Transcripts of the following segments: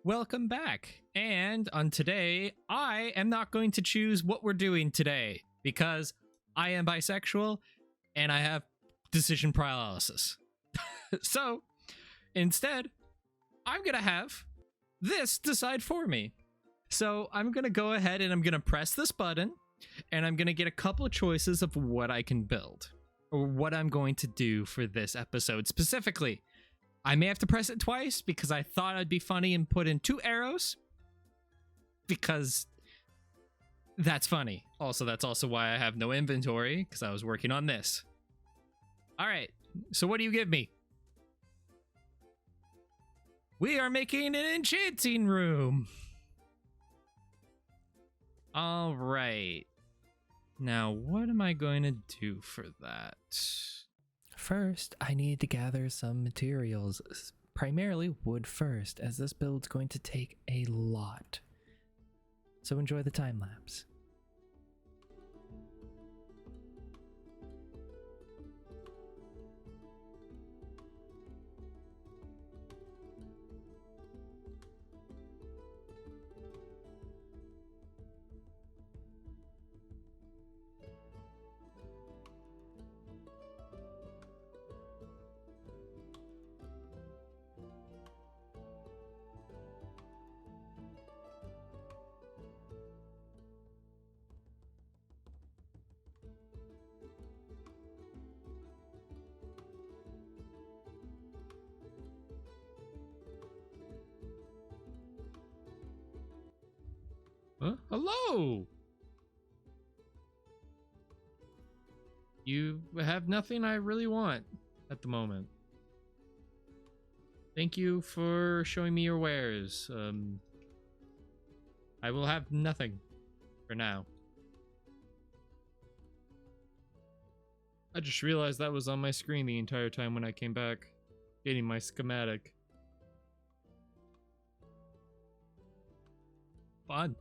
Welcome back. And on today, I am not going to choose what we're doing today because I am bisexual and I have decision paralysis. So instead, I'm going to have this decide for me. So I'm going to go ahead and I'm going to press this button and I'm going to get a couple of choices of what I can build or what I'm going to do for this episode specifically. I may have to press it twice because I thought it'd be funny and put in 2 arrows because that's funny. Also, that's also why I have no inventory because I was working on this. All right, so what do you give me? We are making an enchanting room. All right. Now, what am I going to do for that? First, I need to gather some materials, primarily wood first, as this build's going to take a lot. So enjoy the time lapse. Hello! You have nothing I really want at the moment. Thank you for showing me your wares. I will have nothing for now. I just realized that was on my screen the entire time when I came back, getting my schematic. Fun.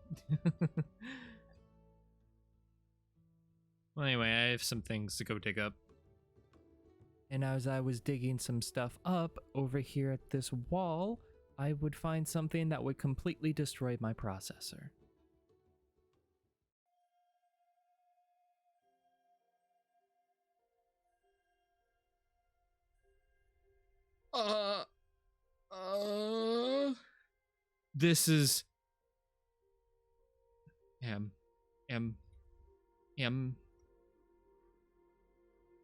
Well, anyway, I have some things to go dig up. And as I was digging some stuff up over here at this wall, I would find something that would completely destroy my processor. This is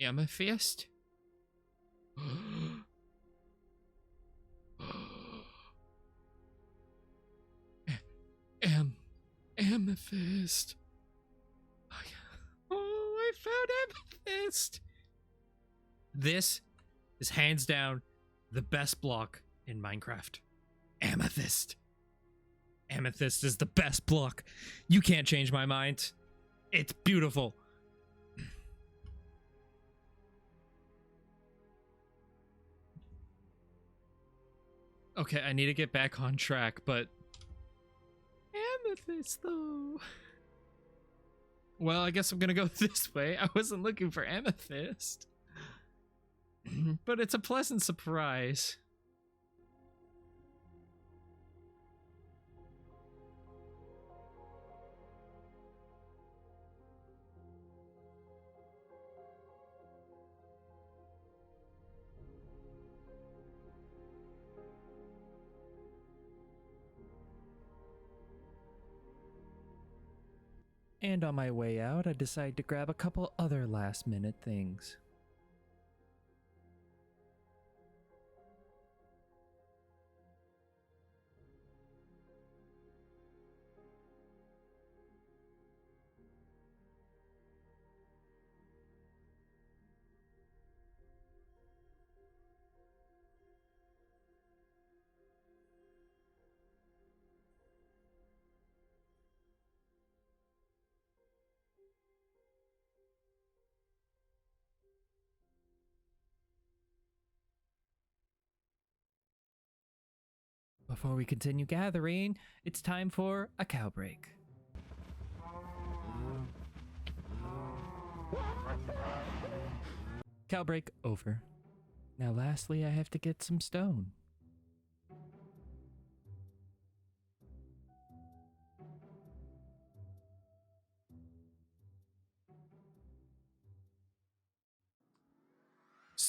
amethyst? Amethyst. Oh, I found amethyst. This is hands down the best block in Minecraft. Amethyst. Amethyst is the best block. You can't change my mind. It's beautiful. Okay, I need to get back on track, but amethyst though. Well, I guess I'm gonna go this way. I wasn't looking for amethyst. But it's a pleasant surprise. And on my way out, I decided to grab a couple other last-minute things. Before we continue gathering, it's time for a cow break. Cow break over. Now lastly, I have to get some stone.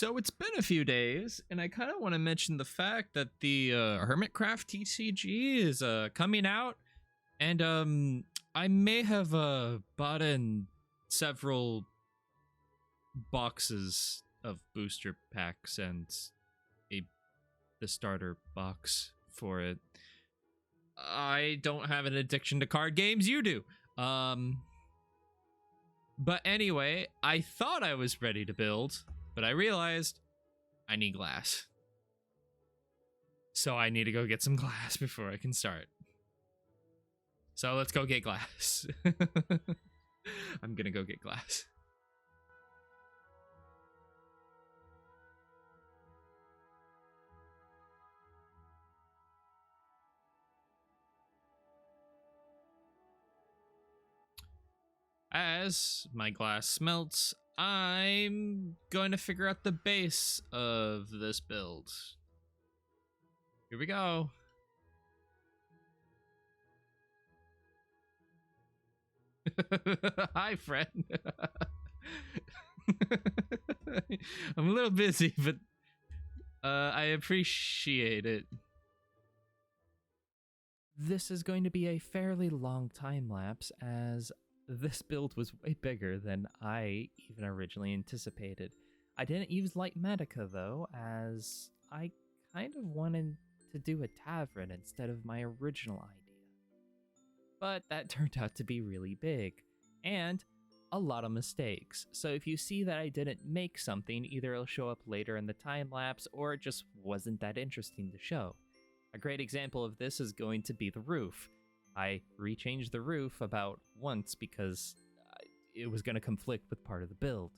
So it's been a few days, and I kind of want to mention the fact that the Hermitcraft TCG is coming out, and I may have bought in several boxes of booster packs and a the starter box for it. I don't have an addiction to card games. You do. But anyway, I thought I was ready to build, but I realized I need glass. So I need to go get some glass before I can start. So let's go get glass. I'm gonna go get glass. As my glass melts, I'm going to figure out the base of this build. Here we go. Hi, friend. I'm a little busy, but I appreciate it. This is going to be a fairly long time lapse, as this build was way bigger than I even originally anticipated. I didn't use Light Medica though, as I kind of wanted to do a tavern instead of my original idea. But that turned out to be really big, and a lot of mistakes. So if you see that I didn't make something, either it'll show up later in the time lapse, or it just wasn't that interesting to show. A great example of this is going to be the roof. I rechanged the roof about once because it was going to conflict with part of the build.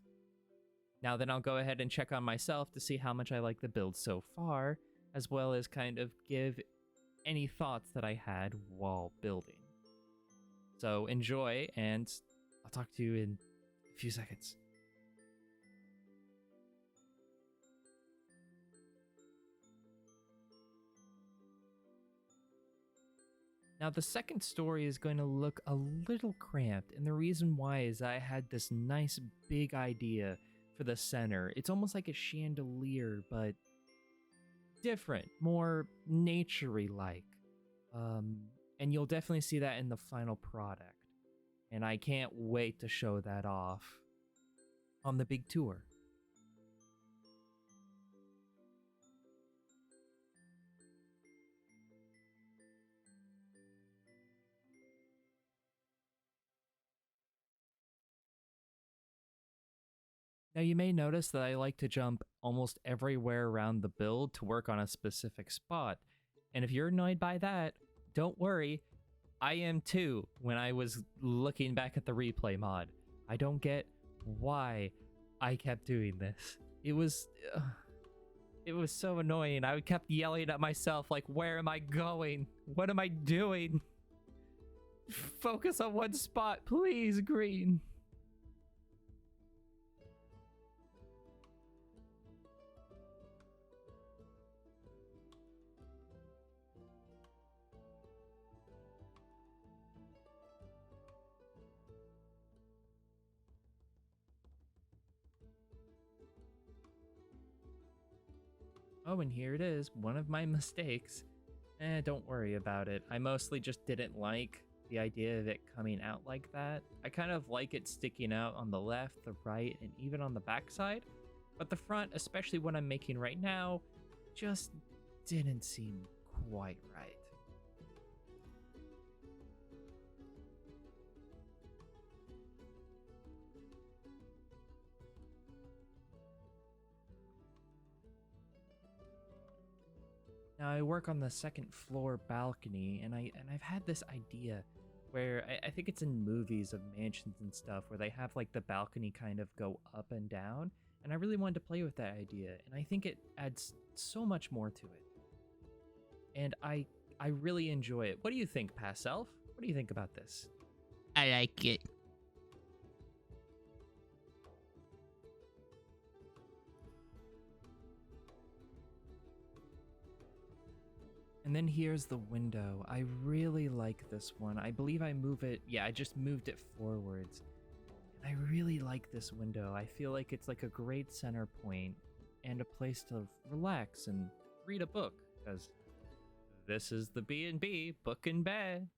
Now then I'll go ahead and check on myself to see how much I like the build so far, as well as kind of give any thoughts that I had while building. So enjoy, and I'll talk to you in a few seconds. Now, the second story is going to look a little cramped, and the reason why is I had this nice big idea for the center. It's almost like a chandelier, but different, more nature-y like. And you'll definitely see that in the final product. And I can't wait to show that off on the big tour. Now you may notice that I like to jump almost everywhere around the build to work on a specific spot. And if you're annoyed by that, don't worry, I am too when I was looking back at the replay mod. I don't get why I kept doing this. It was so annoying. I kept yelling at myself like, where am I going? What am I doing? Focus on one spot, please, green. Oh, and here it is, one of my mistakes. Don't worry about it. I mostly just didn't like the idea of it coming out like that. I kind of like it sticking out on the left, the right, and even on the back side. But the front, especially what I'm making right now, just didn't seem quite right. Now I work on the second floor balcony, and I've had this idea where I think it's in movies of mansions and stuff where they have like the balcony kind of go up and down, and I really wanted to play with that idea, and I think it adds so much more to it. And I really enjoy it. What do you think, Past Self? What do you think about this? I like it. And then here's the window. I really like this one. I believe I move it. Yeah, I just moved it forwards. And I really like this window. I feel like it's like a great center point. and a place to relax and read a book, because this is the B&B book in bed.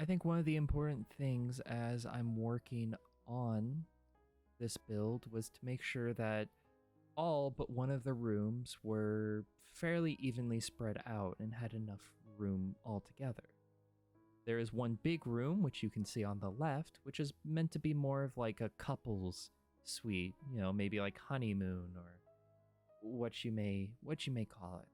I think one of the important things as I'm working on this build was to make sure that all but one of the rooms were fairly evenly spread out and had enough room altogether. There is one big room, which you can see on the left, which is meant to be more of like a couple's suite, you know, maybe like honeymoon or what you may call it.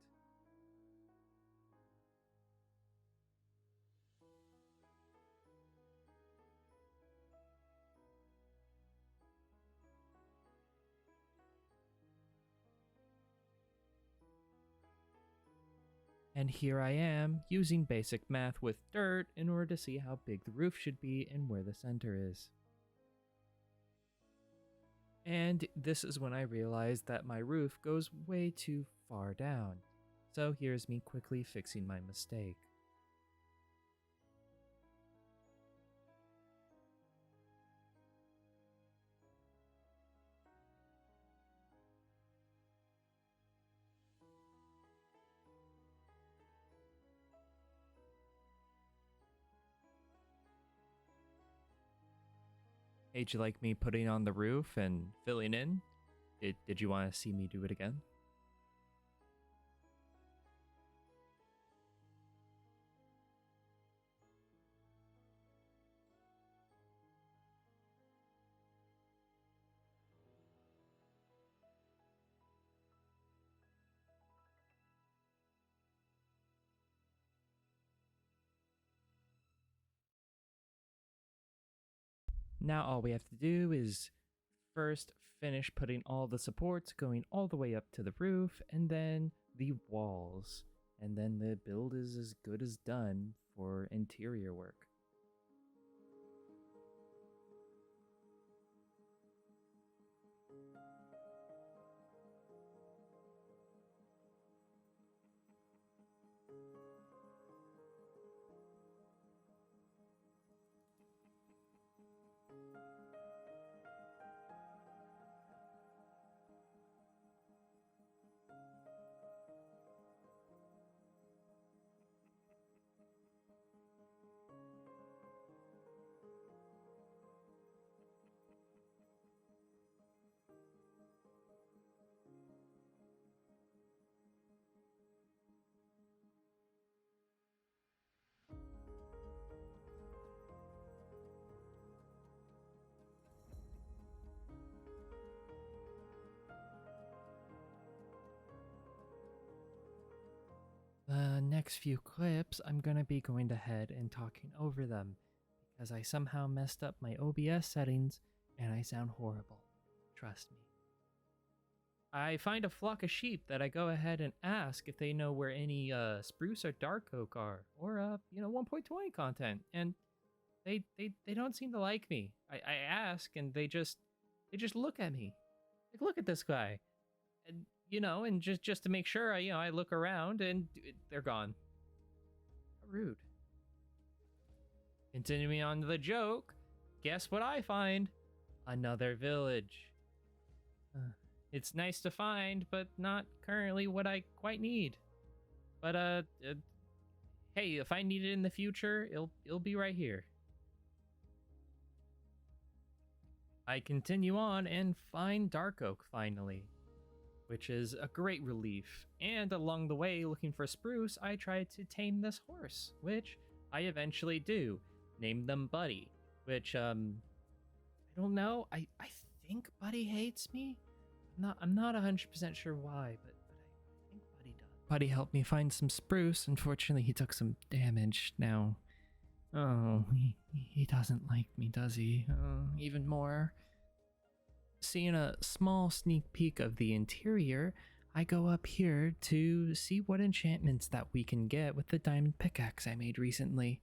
And here I am, using basic math with dirt in order to see how big the roof should be and where the center is. And this is when I realized that my roof goes way too far down. So here's me quickly fixing my mistake. Hey, did you like me putting on the roof and filling in? Did you want to see me do it again? Now all we have to do is first finish putting all the supports going all the way up to the roof and then the walls. And then the build is as good as done for interior work. The next few clips, I'm going to be going ahead and talking over them because I somehow messed up my OBS settings and I sound horrible. Trust me. I find a flock of sheep that I go ahead and ask if they know where any spruce or dark oak are, or 1.20 content, and they don't seem to like me. I ask and they just look at me. Like, look at this guy. And and just to make sure, I look around and they're gone. How rude. Continuing on to the joke, guess what I find? Another village. It's nice to find, but not currently what I quite need. But hey, if I need it in the future, it'll be right here. I continue on and find dark oak finally, which is a great relief. And along the way, looking for spruce, I try to tame this horse, which I eventually do. Name them Buddy, which I don't know. I think Buddy hates me. I'm not 100% sure why, but I think Buddy does. Buddy helped me find some spruce. Unfortunately, he took some damage now. Oh, he doesn't like me, does he? Even more. Seeing a small sneak peek of the interior, I go up here to see what enchantments that we can get with the diamond pickaxe I made recently.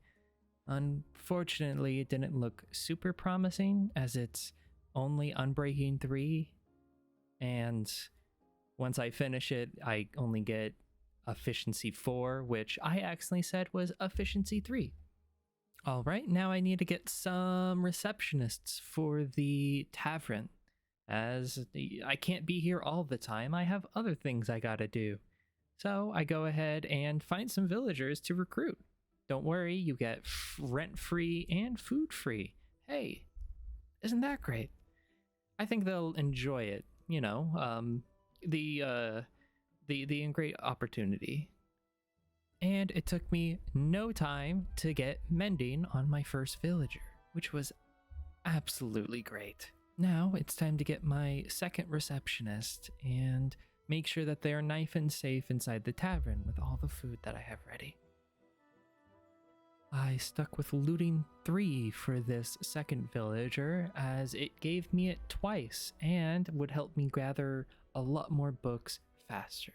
Unfortunately, it didn't look super promising as it's only Unbreaking 3, and Once I finish it, I only get efficiency 4, which I accidentally said was efficiency 3. All right, now I need to get some receptionists for the tavern, as I can't be here all the time. I have other things I gotta do. So I go ahead and find some villagers to recruit. Don't worry, you get rent free and food free. Hey, isn't that great? I think they'll enjoy it. You know, the great opportunity. And it took me no time to get mending on my first villager, which was absolutely great. Now it's time to get my second receptionist and make sure that they are nice and safe inside the tavern with all the food that I have ready. I stuck with looting 3 for this second villager, as it gave me it twice and would help me gather a lot more books faster.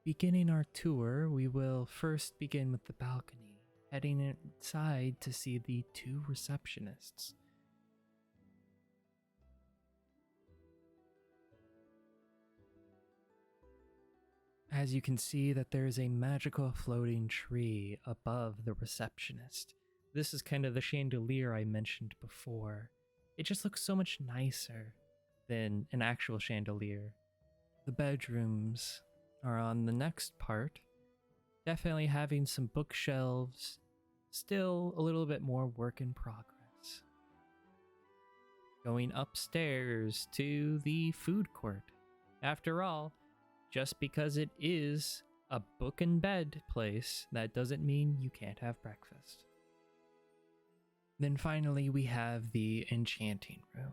Beginning our tour, we will first begin with the balcony, heading inside to see the 2 receptionists. As you can see that there is a magical floating tree above the receptionist. This is kind of the chandelier I mentioned before. It just looks so much nicer than an actual chandelier. The bedrooms are on the next part, definitely having some bookshelves, still a little bit more work in progress. Going upstairs to the food court. After all, just because it is a book and bed place, that doesn't mean you can't have breakfast. Then finally we have the enchanting room.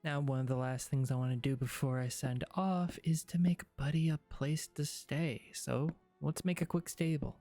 Now, one of the last things I want to do before I send off is to make Buddy a place to stay. So let's make a quick stable.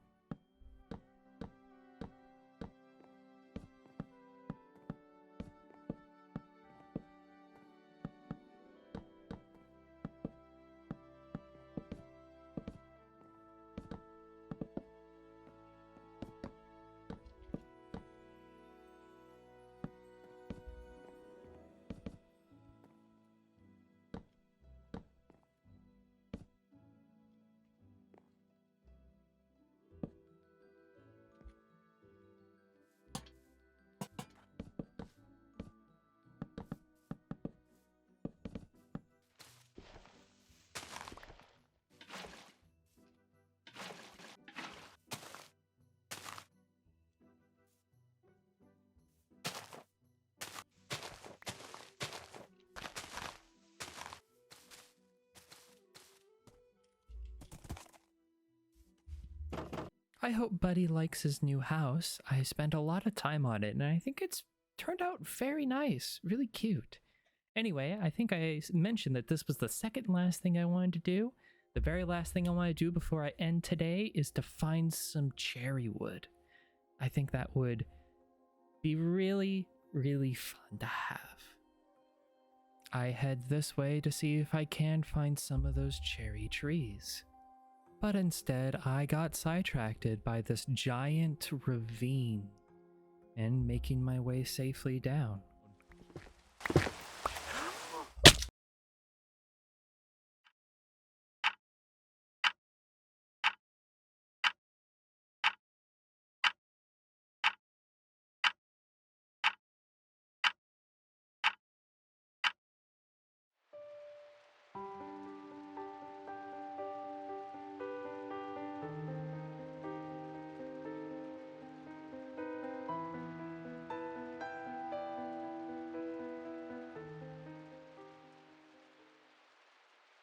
I hope Buddy likes his new house. I spent a lot of time on it, and I think it's turned out very nice, really cute. Anyway, I think I mentioned that this was the second last thing I wanted to do. The very last thing I want to do before I end today is to find some cherry wood. I think that would be really, really fun to have. I head this way to see if I can find some of those cherry trees. But instead, I got sidetracked by this giant ravine and making my way safely down.